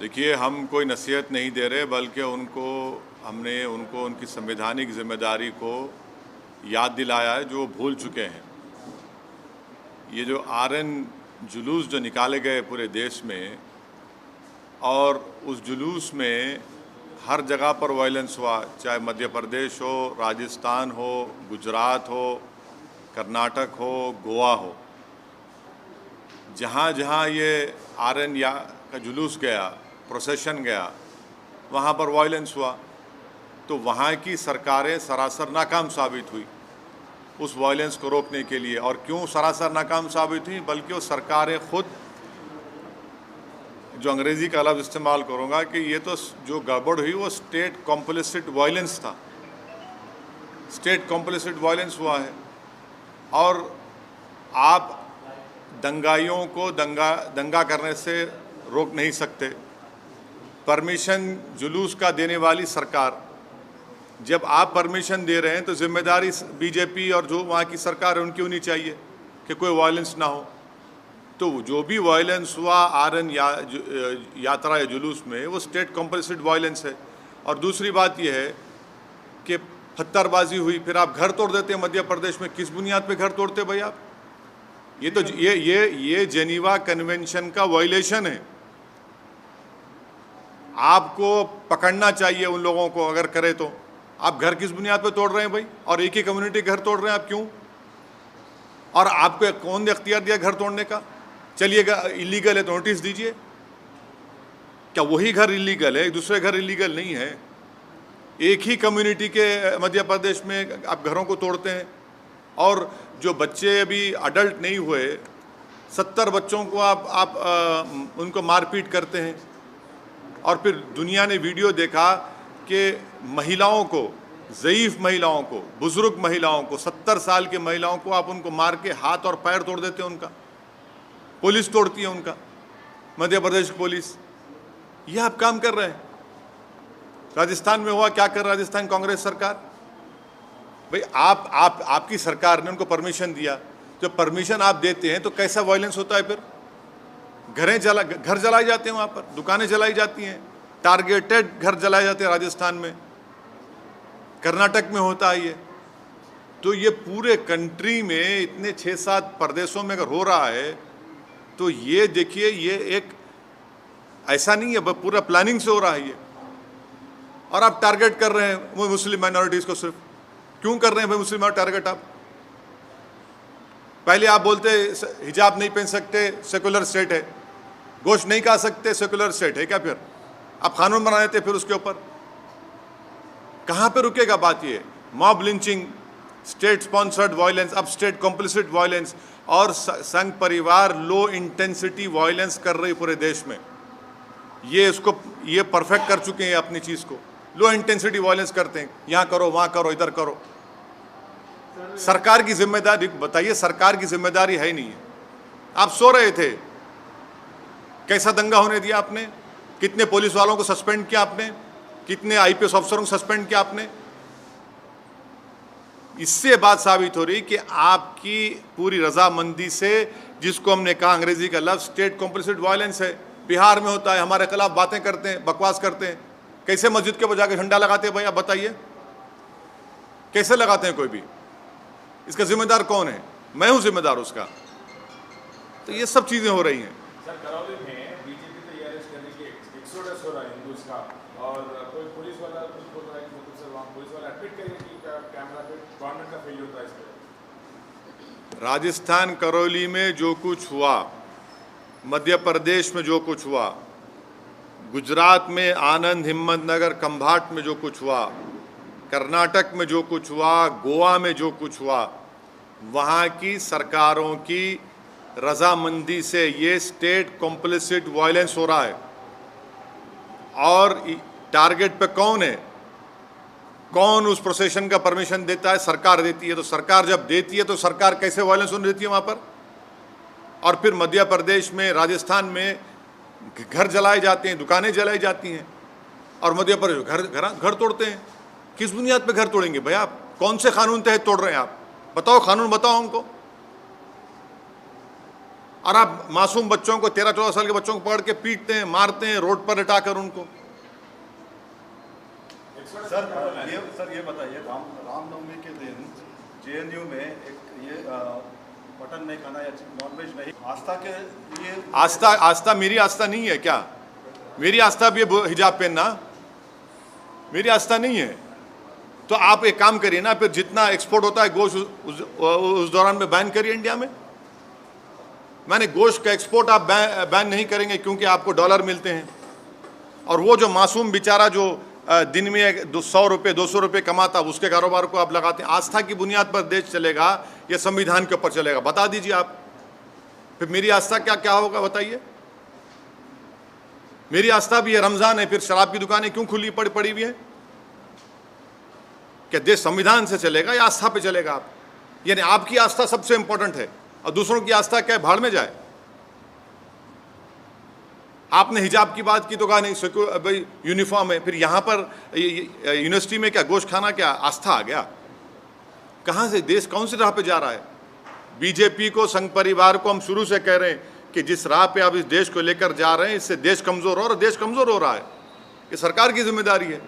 देखिए, हम कोई नसीहत नहीं दे रहे, बल्कि हमने उनको उनकी संवैधानिक जिम्मेदारी को याद दिलाया है जो वो भूल चुके हैं। ये जो आरएन जुलूस जो निकाले गए पूरे देश में, और उस जुलूस में हर जगह पर वायलेंस हुआ, चाहे मध्य प्रदेश हो, राजस्थान हो, गुजरात हो, कर्नाटक हो, गोवा हो। जहाँ जहाँ ये आरएन का जुलूस गया, प्रोसेशन गया, वहाँ पर वायलेंस हुआ। तो वहाँ की सरकारें सरासर नाकाम साबित हुई उस वायलेंस को रोकने के लिए। और क्यों सरासर नाकाम साबित हुई? बल्कि वो सरकारें खुद, जो अंग्रेज़ी का लफ्ज़ इस्तेमाल करूँगा, कि ये तो जो गड़बड़ हुई वो स्टेट कॉम्प्लिसिट वायलेंस था। स्टेट कॉम्प्लिसिट वायलेंस हुआ है। और आप दंगाइयों को दंगा करने से रोक नहीं सकते। परमिशन जुलूस का देने वाली सरकार, जब आप परमिशन दे रहे हैं तो जिम्मेदारी बीजेपी और जो वहाँ की सरकार है उनकी होनी चाहिए कि कोई वायलेंस ना हो। तो जो भी वायलेंस हुआ आरएन यात्रा या जुलूस में, वो स्टेट कॉम्प्लिसिट वायलेंस है। और दूसरी बात यह है कि पत्थरबाजी हुई, फिर आप घर तोड़ देते हैं मध्य प्रदेश में। किस बुनियाद पे घर तोड़ते भाई आप? ये तो ये जेनीवा कन्वेंशन का वायलेशन है। आपको पकड़ना चाहिए उन लोगों को, अगर करे तो। आप घर किस बुनियाद पे तोड़ रहे हैं भाई? और एक ही कम्युनिटी घर तोड़ रहे हैं आप, क्यों? और आपको कौन ने अख्तियार दिया घर तोड़ने का? चलिएगा, इलीगल है तो नोटिस दीजिए। क्या वही घर इलीगल है? दूसरे घर इलीगल नहीं है। एक ही कम्युनिटी के मध्य प्रदेश में आप घरों को तोड़ते हैं। और जो बच्चे अभी अडल्ट नहीं हुए, 70 बच्चों को आप उनको मारपीट करते हैं। और फिर दुनिया ने वीडियो देखा कि महिलाओं को, ज़ईफ़ महिलाओं को, बुज़ुर्ग महिलाओं को, 70 साल की महिलाओं को आप उनको मार के हाथ और पैर तोड़ देते हैं उनका। पुलिस तोड़ती है उनका, मध्य प्रदेश की पुलिस। ये आप काम कर रहे हैं। राजस्थान में हुआ, क्या कर राजस्थान कांग्रेस सरकार? भाई आपकी सरकार ने उनको परमिशन दिया। जब परमिशन आप देते हैं तो कैसा वायलेंस होता है फिर? घर जलाए जाते हैं, वहाँ पर दुकानें जलाई जाती हैं, टारगेटेड घर जलाए जाते हैं राजस्थान में, कर्नाटक में होता है ये। तो ये पूरे कंट्री में इतने 6-7 प्रदेशों में अगर हो रहा है, तो ये देखिए, ये एक ऐसा नहीं है, पूरा प्लानिंग से हो रहा है ये। और आप टारगेट कर रहे हैं वो मुस्लिम माइनॉरिटीज़ को। सिर्फ क्यों कर रहे हैं भाई मुस्लिम टारगेट आप? पहले आप बोलते हिजाब नहीं पहन सकते, सेकुलर स्टेट है। गोश्त नहीं खा सकते, सेकुलर स्टेट है क्या? फिर आप कानून बना देते फिर उसके ऊपर। कहाँ पे रुकेगा बात? ये mob lynching, state sponsored violence, अब स्टेट कॉम्प्लिसिट वायलेंस, और संघ परिवार लो इंटेंसिटी वायलेंस कर रही पूरे देश में। ये परफेक्ट कर चुके हैं अपनी चीज़ को। लो इंटेंसिटी वायलेंस करते हैं, यहाँ करो, वहाँ करो, इधर करो। सरकार की जिम्मेदारी बताइए? सरकार की जिम्मेदारी है ही नहीं है। आप सो रहे थे, कैसा दंगा होने दिया आपने? कितने पुलिस वालों को सस्पेंड किया आपने? कितने आईपीएस अफसरों को सस्पेंड किया आपने? इससे बात साबित हो रही कि आपकी पूरी रजामंदी से, जिसको हमने कहा अंग्रेजी का लफ्ज़ स्टेट कॉम्प्लिसिट वायलेंस है, बिहार में होता है। हमारे खिलाफ बातें करते हैं, बकवास करते हैं। कैसे मस्जिद के ऊपर जाकर झंडा लगाते हैं भाई? आप बताइए, कैसे लगाते हैं कोई भी? इसका जिम्मेदार कौन है? मैं हूं जिम्मेदार उसका। तो ये सब चीजें हो रही हैं। सर, करौली में बीजेपी को अरेस्ट करने के एक्सोडस हो रहा है हिंदूज का, और कोई पुलिस वाला कुछ बोल रहा है कि मतलब सर वहाँ पुलिस वाला एडमिट करें कि कैमरा पे गवर्नमेंट का फेलियर होता है इस पर। राजस्थान करौली में जो कुछ हुआ, मध्य प्रदेश में जो कुछ हुआ, गुजरात में आनंद, हिम्मतनगर, खंभाट में जो कुछ हुआ, कर्नाटक में जो कुछ हुआ, गोवा में जो कुछ हुआ, वहाँ की सरकारों की रजामंदी से ये स्टेट कॉम्प्लिसिट वायलेंस हो रहा है। और टारगेट पे कौन है? कौन उस प्रोसेशन का परमिशन देता है? सरकार देती है। तो सरकार जब देती है तो सरकार कैसे वायलेंस होने देती है वहाँ पर? और फिर मध्य प्रदेश में, राजस्थान में घर जलाए जाते हैं, दुकानें जलाई जाती हैं, और मध्य प्रदेश घर तोड़ते हैं। किस बुनियाद पे घर तोड़ेंगे भाई आप? कौन से कानून तहत तोड़ रहे हैं आप? बताओ, कानून बताओ हमको। और आप मासूम बच्चों को 13-14 साल के बच्चों को पकड़ के पीटते हैं, मारते हैं, रोड पर लिटाकर उनको। सर ये बताइए, रामनवमी के दिन जेएनयू में एक ये मटन नहीं खाना या नॉनवेज नहीं, आस्था के लिए आस्था मेरी आस्था नहीं है क्या? मेरी आस्था भी है हिजाब पहनना, मेरी आस्था नहीं है। तो आप एक काम करिए ना, फिर जितना एक्सपोर्ट होता है गोश्त उस दौरान में बैन करिए इंडिया में। मैंने गोश्त का एक्सपोर्ट आप बैन नहीं करेंगे क्योंकि आपको डॉलर मिलते हैं, और वो जो मासूम बेचारा जो दिन में 100 रुपये 200 रुपये कमाता, उसके कारोबार को आप लगाते हैं। आस्था की बुनियाद पर देश चलेगा या संविधान के ऊपर चलेगा? बता दीजिए आप। फिर मेरी आस्था क्या क्या होगा बताइए? मेरी आस्था भी है रमजान है, फिर शराब की दुकानें क्यों खुली पड़ी हुई है? क्या देश संविधान से चलेगा या आस्था पे चलेगा आप? यानी आपकी आस्था सबसे इंपॉर्टेंट है और दूसरों की आस्था क्या भाड़ में जाए? आपने हिजाब की बात की तो कहा नहीं भाई यूनिफॉर्म है, फिर यहाँ पर यूनिवर्सिटी में क्या गोश्त खाना क्या आस्था आ गया? कहाँ से देश कौन सी राह पे जा रहा है? बीजेपी को, संघ परिवार को हम शुरू से कह रहे हैं कि जिस राह पे आप इस देश को लेकर जा रहे हैं इससे देश कमजोर हो रहा है, देश कमजोर हो रहा है। ये सरकार की जिम्मेदारी है।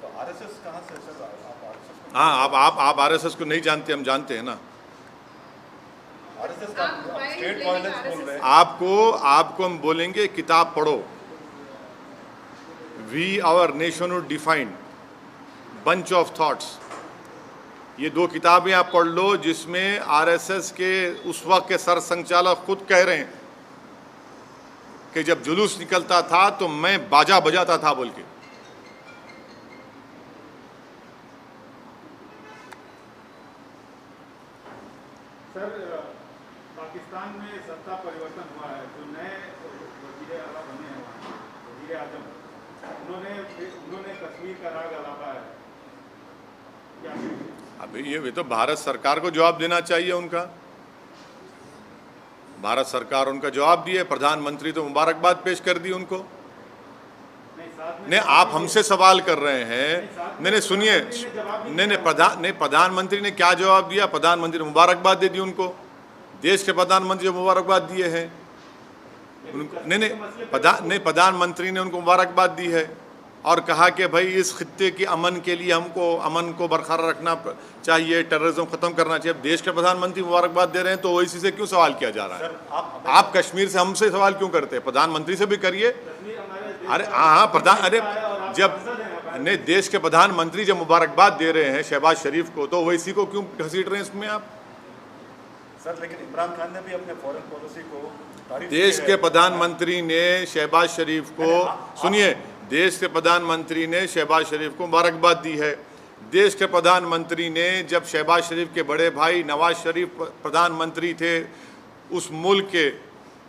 तो आरएसएस कहाँ से सर? आप हाँ, आप आरएसएस को नहीं जानते, हम जानते हैं ना। आरएसएस का स्टेट वायलेंस बोल रहे हैं। आपको हम बोलेंगे किताब पढ़ो। We our nationhood defined, bunch of thoughts, ये 2 किताबें आप पढ़ लो जिसमें आरएसएस के उस वक्त के सर संचालक खुद कह रहे हैं कि जब जुलूस निकलता था तो मैं बाजा बजाता था बोल के। सर, पाकिस्तान में सत्ता परिवर्तन हुआ है, जो नए वज़ीर आला बने हैं वहाँ, वज़ीर आज़म, उन्होंने कश्मीर का राग अलापा है, क्या कहेंगे? अभी ये तो भारत सरकार को जवाब देना चाहिए उनका। भारत सरकार उनका जवाब दिए, प्रधानमंत्री तो मुबारकबाद पेश कर दी उनको। नहीं, आप हमसे सवाल कर रहे हैं। नहीं सुनिए, नहीं प्रधानमंत्री ने क्या जवाब दिया? प्रधानमंत्री ने मुबारकबाद दे दी उनको। देश के प्रधानमंत्री ने मुबारकबाद दिए हैं उनको। नहीं, प्रधानमंत्री ने उनको मुबारकबाद दी है और कहा कि भाई इस खित्ते की अमन के लिए हमको अमन को बरकरार रखना चाहिए, टेररिज्म ख़त्म करना चाहिए। अब देश के प्रधानमंत्री मुबारकबाद दे रहे हैं तो ओवैसी से क्यों सवाल किया जा रहा है? आप कश्मीर से हमसे सवाल क्यों करते हैं? प्रधानमंत्री से भी करिए। अरे हाँ, जब नहीं देश के प्रधानमंत्री जब मुबारकबाद दे रहे हैं शहबाज शरीफ को, तो ओवैसी को क्यों घसीट रहे हैं इसमें आप? सर लेकिन इमरान खान ने भी अपने फॉरेन पॉलिसी को देश के प्रधानमंत्री ने शहबाज शरीफ को, सुनिए, देश के प्रधानमंत्री ने शहबाज शरीफ को मुबारकबाद दी है। देश के प्रधानमंत्री ने, जब शहबाज शरीफ के बड़े भाई नवाज शरीफ प्रधानमंत्री थे उस मुल्क के,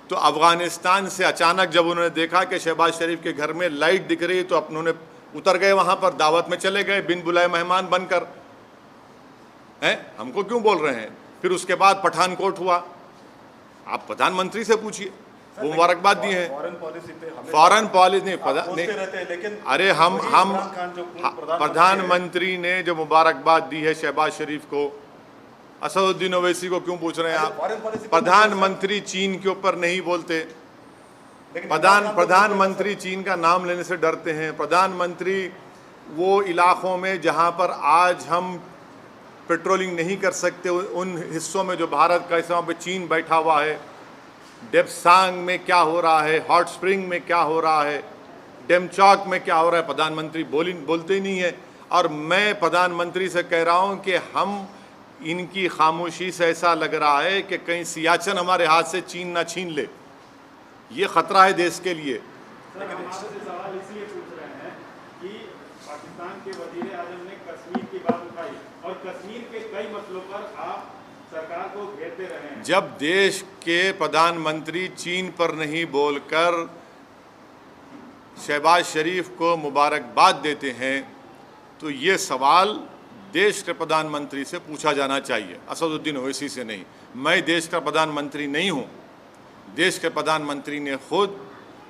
तो अफ़गानिस्तान से अचानक जब उन्होंने देखा कि शहबाज शरीफ के घर में लाइट दिख रही तो उन्होंने उतर गए, वहाँ पर दावत में चले गए बिन बुलाए मेहमान बनकर। हैं, हमको क्यों बोल रहे हैं? फिर उसके बाद पठानकोट हुआ, आप प्रधानमंत्री से पूछिए, वो मुबारकबाद दी है। फॉरेन पॉलिसी नहीं, लेकिन अरे हम प्रधानमंत्री ने जो मुबारकबाद दी है शहबाज शरीफ को, असदुद्दीन ओवैसी को क्यों पूछ रहे हैं आप? प्रधानमंत्री चीन के ऊपर नहीं बोलते। प्रधानमंत्री चीन का नाम लेने से डरते हैं। प्रधानमंत्री वो इलाकों में जहां पर आज हम पेट्रोलिंग नहीं कर सकते, उन हिस्सों में जो भारत का हिस्सा पे चीन बैठा हुआ है, डेप्सांग में क्या हो रहा है, हॉट स्प्रिंग में क्या हो रहा है, डेमचौक में क्या हो रहा है, प्रधानमंत्री बोलते ही नहीं है। और मैं प्रधानमंत्री से कह रहा हूं कि हम इनकी खामोशी से ऐसा लग रहा है कि कहीं सियाचिन हमारे हाथ से चीन ना छीन ले। ये खतरा है देश के लिए। सर, हम आपसे सवाल इसलिए पूछ रहे हैं कि पाकिस्तान के वज़ीर आज़म ने कश्मीर की बात उठाई और कश्मीर के कई मसलों पर आप सरकार को घेरते रहे हैं। जब देश के प्रधानमंत्री चीन पर नहीं बोलकर शहबाज शरीफ को मुबारकबाद देते हैं तो ये सवाल देश के प्रधानमंत्री से पूछा जाना चाहिए, असदुद्दीन ओवैसी से नहीं। मैं देश का प्रधानमंत्री नहीं हूँ। देश के प्रधानमंत्री ने खुद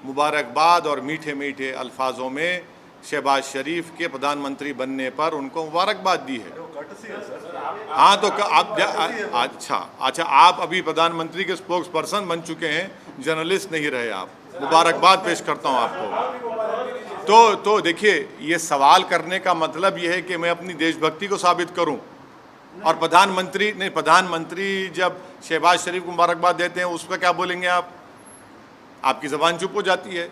मुबारकबाद और मीठे मीठे अल्फाजों में शहबाज शरीफ के प्रधानमंत्री बनने पर उनको मुबारकबाद दी है। वो कर्टसी है सर। हाँ, तो अच्छा, आप अभी प्रधानमंत्री के स्पोक्स पर्सन बन चुके हैं, जर्नलिस्ट नहीं रहे आप। मुबारकबाद पेश करता हूँ आपको। तो देखिए, ये सवाल करने का मतलब ये है कि मैं अपनी देशभक्ति को साबित करूं, और प्रधानमंत्री जब शहबाज शरीफ को मुबारकबाद देते हैं उसका क्या बोलेंगे आप? आपकी जबान चुप हो जाती है।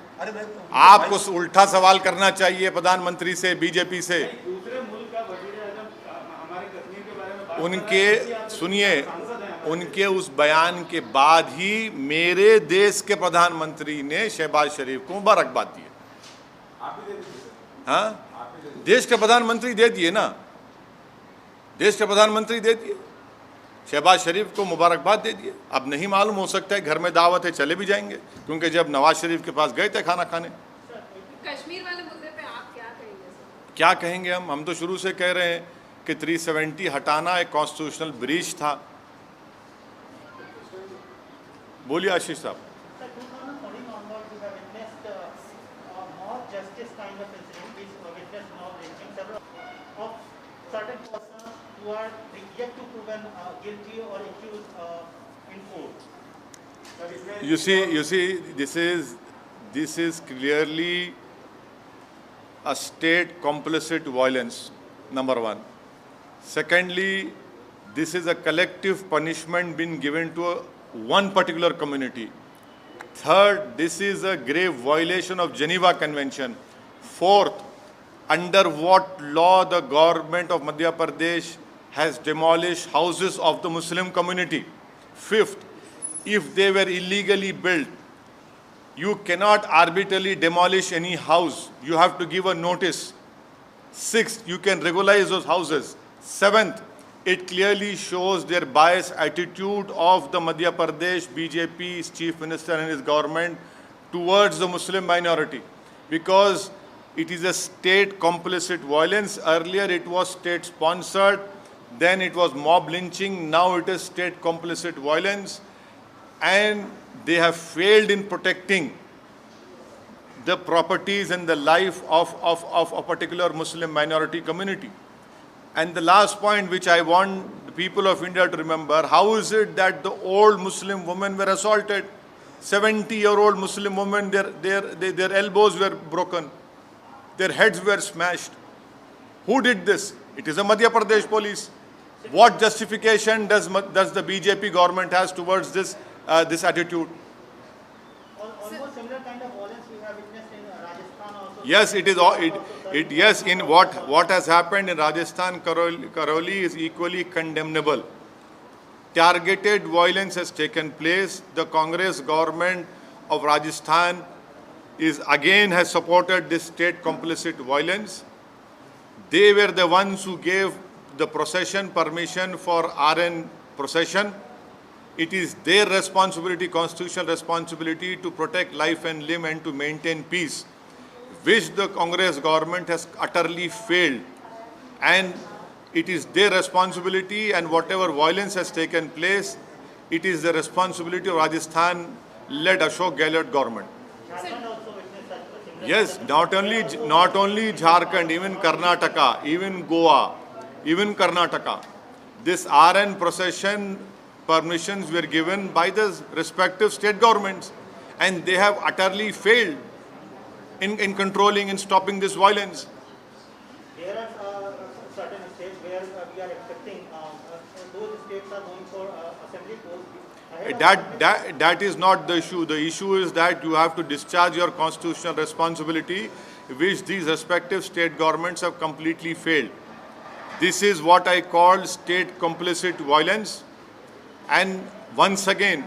आपको उल्टा सवाल करना चाहिए प्रधानमंत्री से, बीजेपी से। दूसरे मुल्क का वजीर आजम हमारे कश्मीर के बारे में बात उनके सुनिए, उनके उस बयान के बाद ही मेरे देश के प्रधानमंत्री ने शहबाज शरीफ को मुबारकबाद दी है। हाँ, देश के प्रधानमंत्री दे दिए ना, देश के प्रधानमंत्री दे दिए, शहबाज शरीफ को मुबारकबाद दे दिए। अब नहीं मालूम, हो सकता है घर में दावत है, चले भी जाएंगे, क्योंकि जब नवाज शरीफ के पास गए थे खाना खाने। कश्मीर वाले मुद्दे पे आप क्या कहेंगे सर? क्या कहेंगे हम तो शुरू से कह रहे हैं कि 370 हटाना एक कॉन्स्टिट्यूशनल ब्रीच था। बोलिए आशीष साहब। Sir, 2014 onwards, we have witnessed more justice kind of incident, which witnessed more lynching several of certain persons who are yet to proven guilty or accused in court. You see, this is clearly a state complicit violence, number one. Secondly, this is a collective punishment being given to one particular community. Third, this is a grave violation of Geneva Convention. Fourth, under what law the government of Madhya Pradesh has demolished houses of the Muslim community. Fifth, if they were illegally built, you cannot arbitrarily demolish any house. You have to give a notice. Sixth, you can regularize those houses. Seventh, it clearly shows their biased attitude of the Madhya Pradesh BJP's chief minister and his government towards the Muslim minority, because it is a state complicit violence. Earlier it was state sponsored, then it was mob lynching, now it is state complicit violence, and they have failed in protecting the properties and the life of a particular Muslim minority community. And the last point which I want the people of India to remember, how is it that the old Muslim women were assaulted? 70-year-old Muslim women, their elbows were broken, their heads were smashed. Who did this? It is a Madhya Pradesh police. What justification does the BJP government has towards this attitude? Almost similar kind of violence we have witnessed in Rajasthan also. Yes, it is. Yes, in what has happened in Rajasthan, Karoli is equally condemnable. Targeted violence has taken place. The Congress government of Rajasthan has supported this state complicit violence. They were the ones who gave the procession permission for RN procession. It is their responsibility, constitutional responsibility, to protect life and limb and to maintain peace, which the Congress government has utterly failed. And it is their responsibility, and whatever violence has taken place, it is the responsibility of Rajasthan-led Ashok Gehlot government. Jharkhand also witnessed such a similar. Yes, not only Jharkhand, even Karnataka, even Goa, even Karnataka. This RN procession permissions were given by the respective state governments, and they have utterly failed in controlling and stopping this violence. There are certain states where we are expecting those states are going for assembly polls. That is not the issue. The issue is that you have to discharge your constitutional responsibility, which these respective state governments have completely failed. This is what I call state complicit violence. And once again,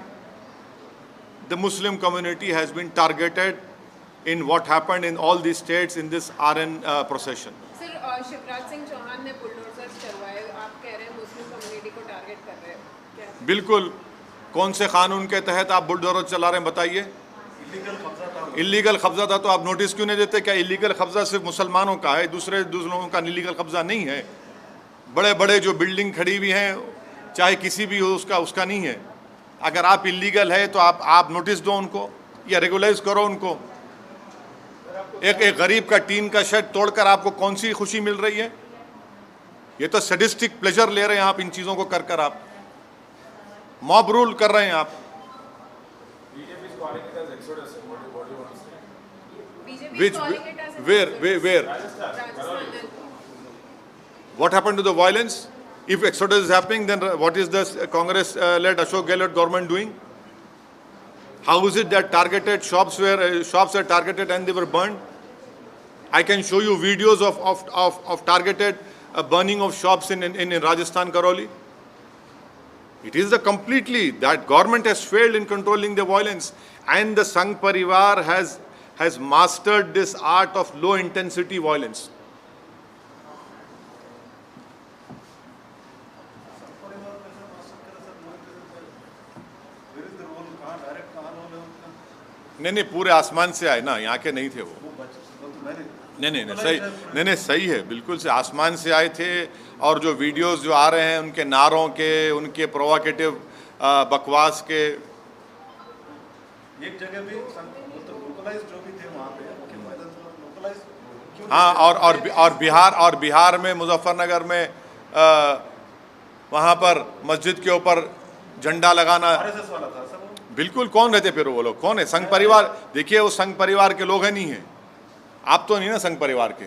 the Muslim community has been targeted in what happened in all these states in this RN procession. Sir, Shivraj Singh Chouhan ने bulldozers चलवाए, आप कह रहे हैं Muslim community को target कर रहे हैं क्या? बिल्कुल। कौन से कानून के तहत आप बुलडोजर चला रहे हैं बताइए? इलीगल कब्जा था तो आप नोटिस क्यों नहीं देते? क्या इलीगल कब्जा सिर्फ मुसलमानों का है, दूसरे लोगों का इलीगल कब्जा नहीं है? बड़े बड़े जो बिल्डिंग खड़ी हुई हैं, चाहे किसी भी हो, उसका नहीं है। अगर आप इलीगल है तो आप नोटिस दो उनको या रेगुलाइज करो उनको। सर, आपको एक गरीब का टीन का शेड तोड़कर आपको कौन सी खुशी मिल रही है? ये तो सैडिस्टिक प्लेजर ले रहे हैं आप इन चीजों को कर आप मॉब रूल कर रहे हैं आप। BJP is calling it as exodus. What do you want to say? BJP Which is calling it as a where Rajasthan and what happened to the violence? If exodus is happening, then what is the Congress led Ashok Gehlot government doing? How is it that targeted shops were targeted and they were burned? I can show you videos of targeted burning of shops in Rajasthan, Karoli. It is the completely that government has failed in controlling the violence, and the Sangh Parivar has mastered this art of low intensity violence. नहीं पूरे आसमान से आए ना, यहाँ के नहीं थे वो। नहीं सही है, बिल्कुल से आसमान से आए थे। और जो वीडियोस जो आ रहे हैं उनके नारों के, उनके प्रोवोकेटिव बकवास के, एक जगह भी लोकलाइज जो भी थे वहाँ पे लोकलाइज। हाँ, और बिहार में मुजफ्फरनगर में वहाँ पर मस्जिद के ऊपर झंडा लगाना RSS वाला था सब। बिल्कुल। कौन रहते फिर वो लोग? कौन है? संघ परिवार। देखिए वो संघ परिवार के लोग हैं, नहीं है आप तो नहीं ना संघ परिवार के।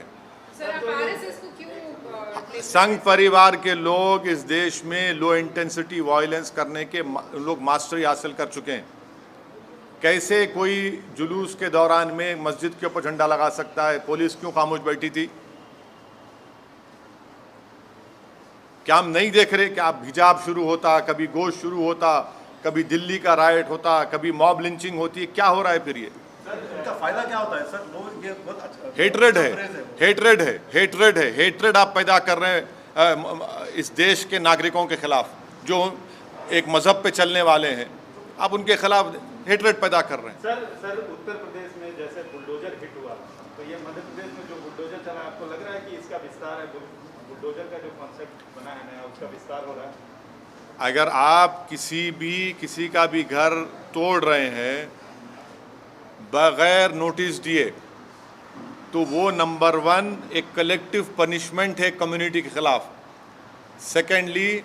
सर आप आरएसएस को क्यों संघ परिवार के लोग इस देश में लो इंटेंसिटी वायलेंस करने के लोग मास्टरी हासिल कर चुके हैं। कैसे कोई जुलूस के दौरान में मस्जिद के ऊपर झंडा लगा सकता है? पुलिस क्यों खामोश बैठी थी? क्या हम नहीं देख रहे कि आप हिजाब शुरू होता, कभी गोश्त शुरू होता, कभी दिल्ली का राइट होता, कभी मॉब लिंचिंग होती है? क्या हो रहा है फिर ये? इनका फायदा क्या होता है सर? लोग ये बहुत अच्छा हेट्रेड है। हेट्रेड आप पैदा कर रहे हैं इस देश के नागरिकों के खिलाफ, जो एक मजहब पे चलने वाले हैं। आप उनके खिलाफ हेट्रेड पैदा कर रहे हैं। सर उत्तर प्रदेश में जैसे बुलडोजर हिट हुआ, तो ये मध्य प्रदेश में जो बुलडोजर चला, आपको लग रहा है कि इसका विस्तार है? बुलडोजर का जो कॉन्सेप्ट बना है नया, उसका विस्तार हो रहा है? अगर आप किसी का भी घर तोड़ रहे हैं बगैर नोटिस दिए, तो वो नंबर 1 एक कलेक्टिव पनिशमेंट है कम्युनिटी के खिलाफ। सेकेंडली,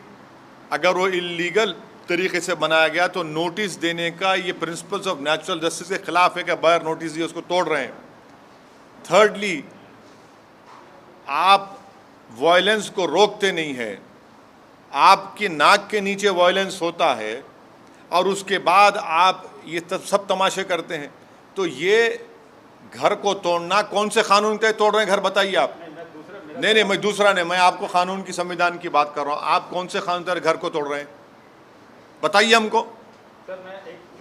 अगर वो इलीगल तरीके से बनाया गया तो नोटिस देने का ये प्रिंसिपल्स ऑफ नेचुरल जस्टिस के खिलाफ है कि बगैर नोटिस दिए उसको तोड़ रहे हैं। थर्डली, आप वायलेंस को रोकते नहीं है, आपकी नाक के नीचे वायलेंस होता है और उसके बाद आप ये सब तमाशे करते हैं। तो ये घर को तोड़ना कौन से कानून के तोड़ रहे हैं घर? बताइए आप। नहीं मैं दूसरा नहीं, मैं आपको कानून की संविधान की बात कर रहा हूँ। आप कौन से कानून के घर को तोड़ रहे हैं? बताइए हमको।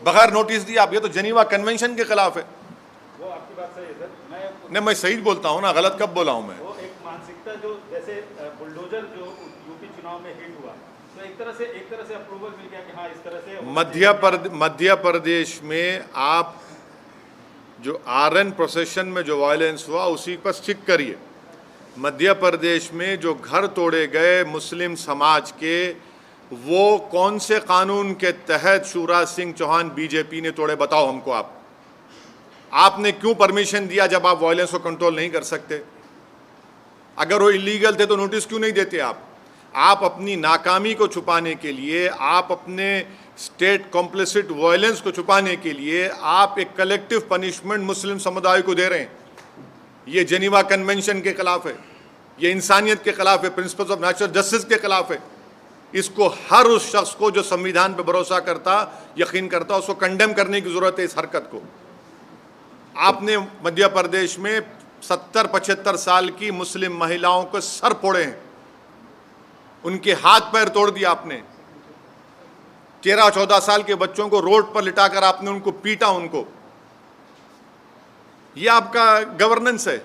बगैर नोटिस दिए आप, ये तो जेनीवा कन्वेंशन के खिलाफ है। वो आपकी बात सही है सर। नहीं मैं सही बोलता हूँ ना, गलत कब बोला हूँ मैं? वो एक मानसिकता जो जैसे बुलडोजर जो यूपी चुनाव में हिट हुआ, तो एक तरह से अप्रूवल मिल गया कि हाँ इस तरह से। मध्य प्रदेश में आप जो आरएन प्रोसेशन में जो वायलेंस हुआ उसी पर स्टिक करिए। मध्य प्रदेश में जो घर तोड़े गए मुस्लिम समाज के, वो कौन से कानून के तहत शिवराज सिंह चौहान बीजेपी ने तोड़े? बताओ हमको। आपने क्यों परमिशन दिया जब आप वायलेंस को कंट्रोल नहीं कर सकते? अगर वो इलीगल थे तो नोटिस क्यों नहीं देते आप अपनी नाकामी को छुपाने के लिए, आप अपने स्टेट कॉम्प्लिसिट वायलेंस को छुपाने के लिए आप एक कलेक्टिव पनिशमेंट मुस्लिम समुदाय को दे रहे हैं। ये जेनीवा कन्वेंशन के खिलाफ है, ये इंसानियत के खिलाफ है, प्रिंसिपल्स ऑफ नेचुरल जस्टिस के खिलाफ है। इसको हर उस शख्स को जो संविधान पर भरोसा करता, यकीन करता, उसको कंडेम करने की जरूरत है इस हरकत को। आपने मध्य प्रदेश में 70-75 साल की मुस्लिम महिलाओं को सर फोड़े हैं, उनके हाथ पैर तोड़ दिया आपने। 13-14 साल के बच्चों को रोड पर लिटाकर आपने उनको पीटा। ये आपका गवर्नेंस है।